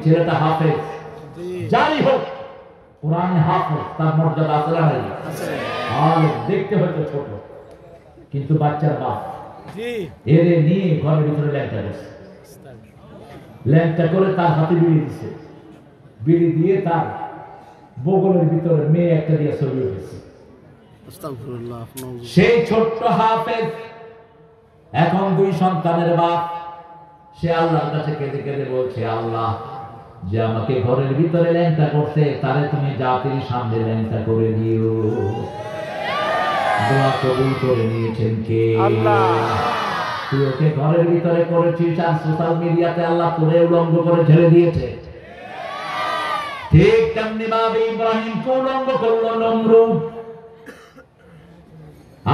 ছেলেটা হাফেজ, যাই হোক কোরআনে হাফেজ, তার মর্যাদা আছে না নাই? আর দেখতে হয়তো ছোট, কিন্তু বাচ্চার বাপ এরে নিয়ে ঘরের ভিতরে ল্যাংটা করছে, ল্যাংটা করে তার হাতে বিড়ি দিচ্ছে, বিড়ি দিয়ে তার বগলের ভিতরে মেয়ে একটা দিয়ে ছবি উঠেছে। সেই ছোট্ট হাফেজ এখন 2 সন্তানের বাপ, সে আল্লাহর কাছে কেঁদে কেঁদে বলছে, আল্লাহ, যে আমাকে ঘরের ভিতরে ল্যাংটা করছে তারে তুমি জাতির সামনে ল্যাংটা করে দিও। দোয়া কবুল করে নিয়েছেন কে? আল্লাহ। তুই ওকে ঘরের ভিতরে করেছিস আর সোশ্যাল মিডিয়াতে আল্লাহ তোরে উলঙ্গ করে ছেড়ে দিয়েছে। ঠিক তেমনি ভাবে ইব্রাহিমকে উলঙ্গ করলো নমরুদ।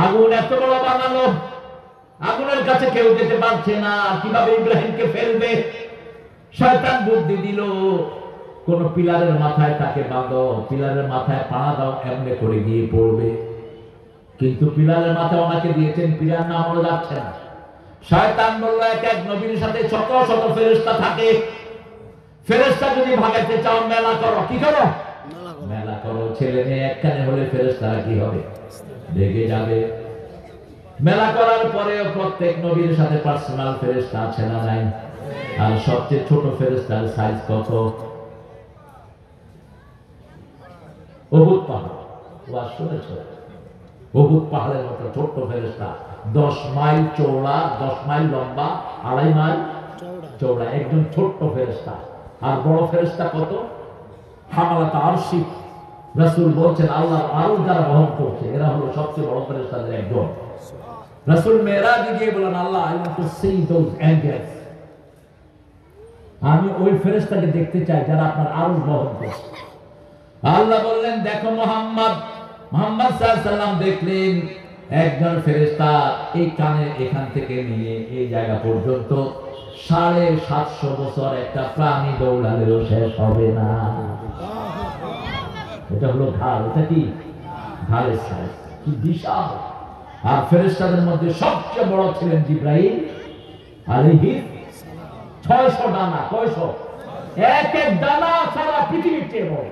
আগুন এত বড় বানালো, আগুনের কাছে কেউ যেতে পারছে না, কিভাবে ইব্রাহিমকে ফেলবে? শয়তান বুদ্ধি দিল, কোন পিলারের মাথায় তাকে বাঁধো, পিলারের মাথায় পা দাও, এমনি করে গিয়ে পড়বে। কিন্তু পিলারের মাথায় ওনাকে দিয়েছেন, পিলার নামানো যাচ্ছে না। শয়তান বলল, এক এক নবীর সাথে শত শত ফেরেশতা থাকে, ফেরেশতা যদি ভাগাতে চাও মেলা করো। কি করো? মেলা করো। ছেলে মেয়ে একখানে হলে ফেরেশতারা কি হবে? রেগে যাবে। মেলা করার পরেও প্রত্যেক নবীর সাথে পার্সোনাল ফেরেশতা আছে না নাই? আর সবচেয়ে ছোট ফেরেশতার সাইজ কত? উহুদ পাহাড়। ওয়াজ শুনেছ? উহুদ পাহাড়ের মতো ছোট্ট ফেরেশতা, 10 মাইল চওড়া, 10 মাইল লম্বা, 2.5 মাইল চওড়া, একজন ছোট্ট ফেরেশতা। আর বড় ফেরেশতা কত? হামালাত আরশি। রাসূল বলছেন, আল্লাহর আরশ যারা বহন করছে এরা হলো সবচেয়ে বড় ফেরেশতাদের একজন। রাসূল মেরাজে গিয়ে বলেন, আল্লাহ, I want to see those angels. আমি ওই ফেরেশতাকে দেখতে চাই যারা আপনার আরশ বহন করছে। আল্লাহ বললেন, দেখো মুহাম্মদ। মুহাম্মদ সাল্লাল্লাহু আলাইহি ওয়াসাল্লাম দেখলেন একজন ফেরেশতা এই কানে এখান থেকে নিয়ে এই জায়গা পর্যন্ত 750 বছর একটা প্রাণী দৌড়ালেও শেষ হবে না। এটা হলো ঘাড়। এটা কি? ঘাড়ের সাইজ কি বিশাল। আর ফেরেশতাদের মধ্যে সবচেয়ে বড় ছিলেন জিবরাইল আলাইহিস 600 ডানা। কয়শো? এক এক ডানা সারা পৃথিবীর চেয়ে বড়।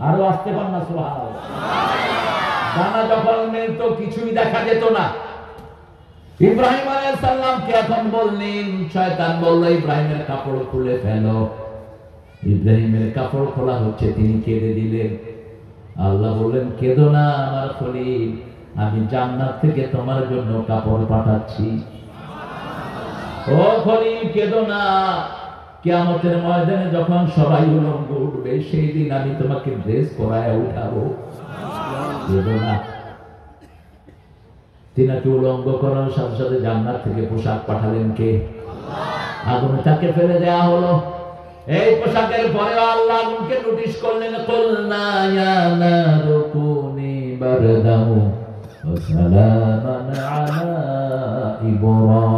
আরো আসতে পার না? সুবহানাল্লাহ। ডানা যখন মেলতো কিছুই দেখা যেত না। ইব্রাহিম আলাইহিস সালামকে এখন বললেন, শয়তান বলল, ইব্রাহিমের কাপড় খুলে ফেলো। ইব্রাহিমের কাপড় খোলা হচ্ছে, তিনি কেঁদে দিলেন। আল্লাহ বললেন, কেঁদো না আমার খলিল, আমি জান্নাত থেকে তোমার জন্য কাপড় পাঠাচ্ছি। ও খলিল, কেঁদো না। কিয়ামতের ময়দানে যখন সবাই উলঙ্গ উঠবে, সেই দিন আমি তোমাকে ড্রেস পরায় উঠাবো। কেঁদো না। তিনাকে উলঙ্গ করার সাথে সাথে জান্নাত থেকে পোশাক পাঠালেন কে? আগুনে তাকে ফেলে দেয়া হলো। এই পোশাকের পরে আল্লাহ আগুনকে নোটিশ করলেন, কুলনা ইয়া নারু কুনি বারদাও ওয়া সালামান আলা ইব্রাহিম।